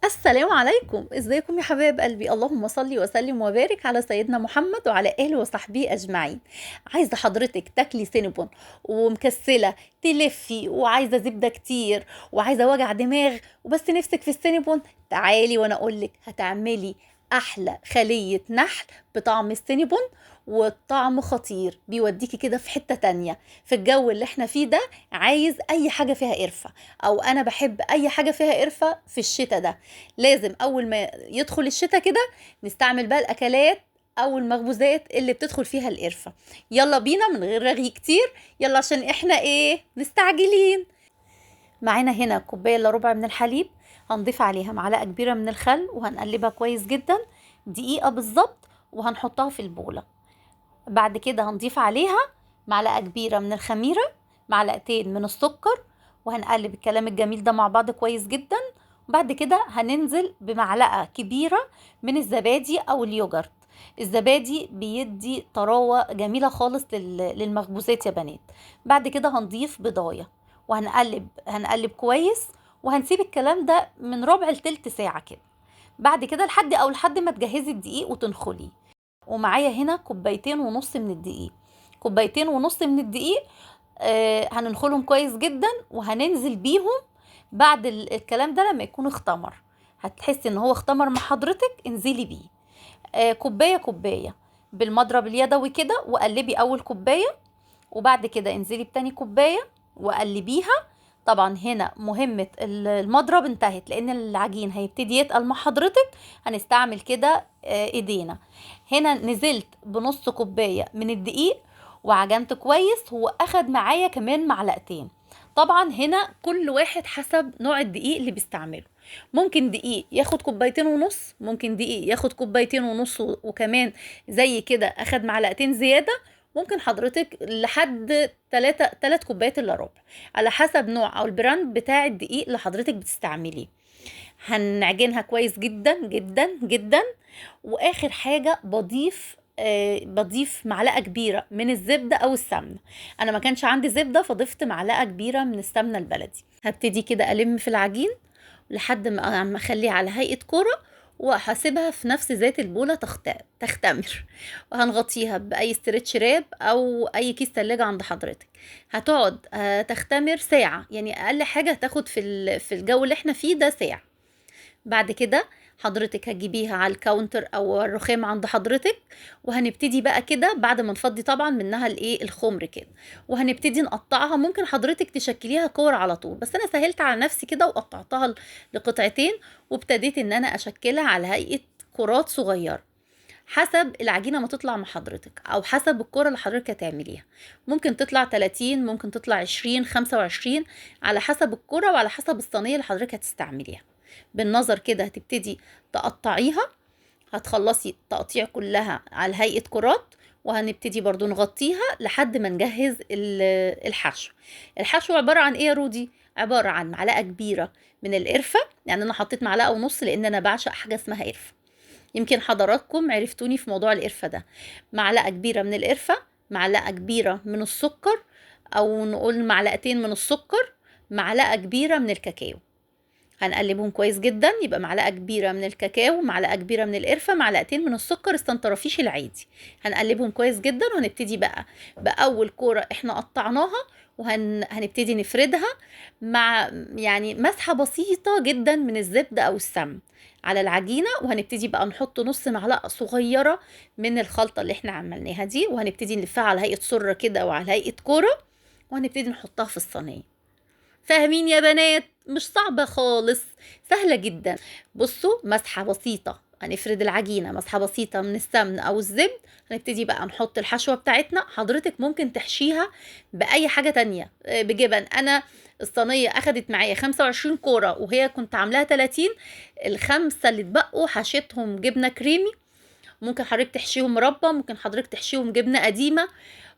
السلام عليكم، ازيكم يا حبايب قلبي؟ اللهم صل وسلم وبارك على سيدنا محمد وعلى اله وصحبه اجمعين. عايزه حضرتك تاكلي سينابون ومكسله تلفي وعايزه زبده كتير وعايزه وجع دماغ وبس نفسك في السينابون، تعالي وانا اقولك هتعملي احلى خليه نحل بطعم السينابون. والطعم خطير بيوديكي كده في حته تانية. في الجو اللي احنا فيه ده عايز اي حاجه فيها قرفه، او انا بحب اي حاجه فيها قرفه في الشتاء ده. لازم اول ما يدخل الشتاء كده نستعمل بقى الاكلات او المخبوزات اللي بتدخل فيها القرفة. يلا بينا من غير رغي كتير، يلا عشان احنا مستعجلين. معانا هنا كوباية الا ربع من الحليب، هنضيف عليها معلقة كبيرة من الخل وهنقلبها كويس جدا دقيقة بالظبط، وهنحطها في البولة. بعد كده هنضيف عليها معلقة كبيرة من الخميرة، معلقتين من السكر، وهنقلب الكلام الجميل ده مع بعض كويس جدا. وبعد كده هننزل بمعلقة كبيرة من الزبادي أو اليوجرت. الزبادي بيدي طراوة جميلة خالص للمخبوزات يا بنات. بعد كده هنضيف بضاية وهنقلب كويس، وهنسيب الكلام ده من ربع لتلت ساعة كده. بعد كده لحد ما تجهزي الدقيق وتنخليه. ومعايا هنا كوبايتين ونص من الدقيق. كوبايتين ونص من الدقيق هننخلهم كويس جدا وهننزل بيهم بعد الكلام ده لما يكون اختمر. هتحسي ان هو اختمر مع حضرتك، انزلي بيه كوباية كوباية بالمضرب اليدوي كده، وقلبي اول كوباية، وبعد كده انزلي بتاني كوباية وقلبيها. طبعا هنا مهمة المضرب انتهت، لان العجين هيبتدي يتقل مع حضرتك، هنستعمل كده ايدينا. هنا نزلت بنص كوباية من الدقيق وعجنت كويس، هو اخد معايا كمان معلقتين. طبعا هنا كل واحد حسب نوع الدقيق اللي بيستعمله. ممكن دقيق ياخد كوبايتين ونص، ممكن دقيق ياخد كوبايتين ونص وكمان زي كده اخد معلقتين زيادة. ممكن حضرتك لحد 3 كوبايات الا ربع، على حسب نوع او البراند بتاع الدقيق اللي حضرتك بتستعمليه. هنعجنها كويس جدا جدا جدا. واخر حاجه بضيف معلقه كبيره من الزبده او السمنه. انا ما كانش عندي زبده فضفت معلقه كبيره من السمنه البلدي. هبتدي كده الم في العجين لحد ما اخليها على هيئه كرة، وهسيبها في نفس ذات البولة تختمر. وهنغطيها بأي استرتش راب أو أي كيس تلاجة عند حضرتك. هتقعد تختمر ساعة، يعني أقل حاجة هتاخد في الجو اللي احنا فيه ده ساعة. بعد كده حضرتك هتجيبيها على الكاونتر او الرخام عند حضرتك، وهنبتدي بقى كده بعد ما نفضي طبعا منها الخمر كده، وهنبتدي نقطعها. ممكن حضرتك تشكليها كور على طول، بس انا سهلت على نفسي كده وقطعتها لقطعتين، وابتديت ان انا اشكلها على هيئة كرات صغيرة حسب العجينة ما تطلع مع حضرتك، او حسب الكرة اللي حضرتك هتعمليها. ممكن تطلع 30، ممكن تطلع 20، 25، على حسب الكرة وعلى حسب الصينية اللي حضرتك هتستعمليها. بالنظر كده هتبتدي تقطعيها. هتخلصي التقطيع كلها على هيئة كرات، وهنبتدي برضو نغطيها لحد ما نجهز الحشو. الحشو عبارة عن ايه يا رودي؟ عبارة عن معلقة كبيرة من القرفة، يعني انا حطيت معلقة ونص لان انا بعشق حاجة اسمها قرفة. يمكن حضراتكم عرفتوني في موضوع القرفة ده. معلقة كبيرة من القرفة، معلقة كبيرة من السكر، او نقول معلقتين من السكر، معلقة كبيرة من الكاكاو. هنقلبهم كويس جدا، يبقى معلقة كبيرة من الكاكاو، معلقة كبيرة من القرفة، معلقتين من السكر السنترفيش العادي. هنقلبهم كويس جدا، وهنبتدي بقى بأول كورة احنا قطعناها، وهنبتدي نفردها مع يعني مسحة بسيطة جدا من الزبدة أو السمن على العجينة. وهنبتدي بقى نحط نص معلقة صغيرة من الخلطة اللي احنا عملناها دي، وهنبتدي نلفها على هيئة سرة كده وعلى هيئة كورة، وهنبتدي نحطها في الصينية. فاهمين يا بنات؟ مش صعبة خالص، سهلة جدا. بصوا، مسحة بسيطة، هنفرد العجينة مسحة بسيطة من السمن أو الزبد. هنبتدي بقى نحط الحشوة بتاعتنا. حضرتك ممكن تحشيها بأي حاجة تانية، بجبن. أنا الصينية أخدت معايا 25 كورة وهي كنت عاملاها 30. الخمسة اللي اتبقوا حشيتهم جبنة كريمي. ممكن حضرتك تحشيهم مربى، ممكن حضرتك تحشيهم جبنه قديمه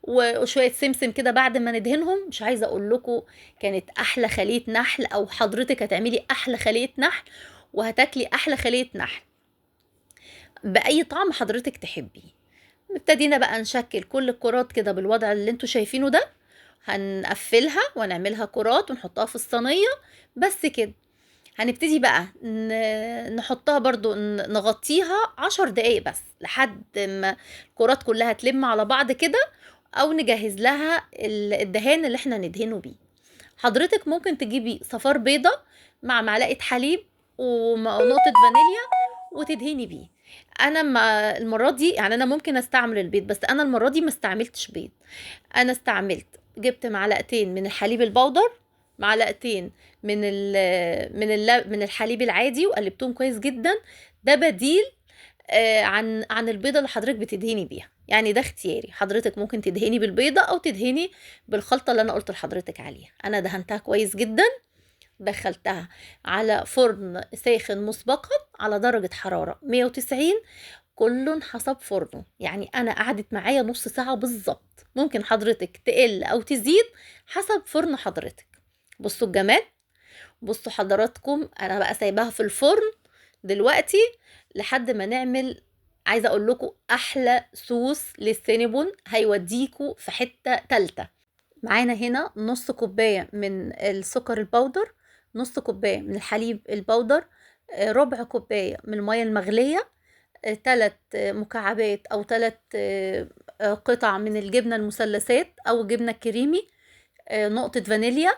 وشويه سمسم كده بعد ما ندهنهم. مش عايزه اقول لكم كانت احلى خليه نحل، او حضرتك هتعملي احلى خليه نحل وهتاكلي احلى خليه نحل باي طعم حضرتك تحبيه. ابتدينا بقى نشكل كل الكرات كده بالوضع اللي انتوا شايفينه ده. هنقفلها ونعملها كرات ونحطها في الصينيه، بس كده. هنبتدي بقى نحطها برضو، نغطيها 10 دقايق بس لحد ما الكرات كلها تلم على بعض كده، او نجهز لها الدهان اللي احنا ندهنه بيه. حضرتك ممكن تجيبي صفار بيضة مع معلقة حليب ونقطة فانيليا وتدهني بيه. انا المرة دي يعني انا ممكن استعمل البيض، بس انا المرة دي ما استعملتش بيض. انا جبت معلقتين من الحليب البودر، معلقتين من الحليب العادي، وقلبتهم كويس جدا. ده بديل عن البيضة اللي حضرتك بتدهني بيها. يعني ده اختياري، حضرتك ممكن تدهني بالبيضة او تدهني بالخلطة اللي انا قلت لحضرتك عليها. انا دهنتها كويس جدا، دخلتها على فرن ساخن مسبقا على درجة حرارة 190، كل حسب فرنه. يعني انا قعدت معايا نص ساعة بالظبط، ممكن حضرتك تقل او تزيد حسب فرن حضرتك. بصوا الجمال، بصوا حضراتكم. انا بقى سايباها في الفرن دلوقتي لحد ما نعمل، عايزه اقول لكم احلى صوص للسينابون هيوديكوا في حته تالته. معانا هنا نص كوبايه من السكر البودر، نص كوبايه من الحليب البودر، ربع كوبايه من الميه المغليه، 3 مكعبات او 3 قطع من الجبنه المثلثات او الجبنه الكريمي، نقطه فانيليا،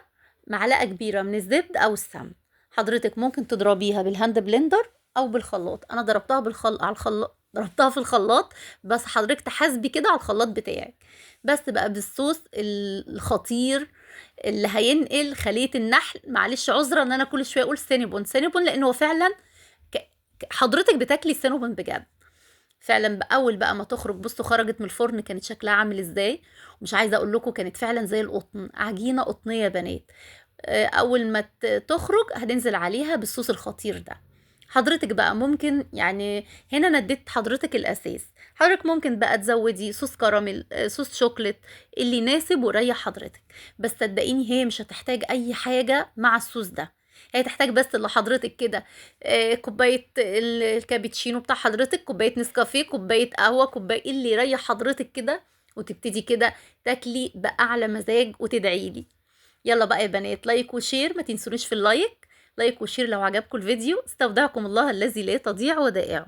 معلقه كبيره من الزبد او السمن. حضرتك ممكن تضربيها بالهاند بلندر او بالخلاط. انا ضربتها على الخلاط، ضربتها في الخلاط، بس حضرتك تحاسبي كده على الخلاط بتاعك. بس بقى بالصوص الخطير اللي هينقل خلية النحل. معلش عذرا ان انا كل شويه اقول سينابون سينابون، لان هو فعلا حضرتك بتاكلي سينابون بجد فعلا. اول بقى ما تخرج، بصوا خرجت من الفرن كانت شكلها عامل ازاي. ومش عايزه اقول لكم كانت فعلا زي القطن، عجينه قطنيه يا بنات. اول ما تخرج هننزل عليها بالصوص الخطير ده. حضرتك بقى ممكن، يعني هنا انا اديت حضرتك الاساس، حضرتك ممكن بقى تزودي صوص كراميل، صوص شوكليت، اللي يناسب ويريح حضرتك. بس صدقيني هي مش هتحتاج اي حاجه مع الصوص ده. هي تحتاج بس اللي حضرتك كده كوبايه الكابتشينو بتاع حضرتك، كوبايه نسكافيه، كوبايه قهوه، كوبايه اللي يريح حضرتك كده، وتبتدي كده تاكلي باعلى مزاج وتدعي لي. يلا بقى يا بنات، لايك وشير، ما تنسونيش في اللايك، لايك وشير لو عجبكم الفيديو. استودعكم الله الذي لا تضيع ودائعه.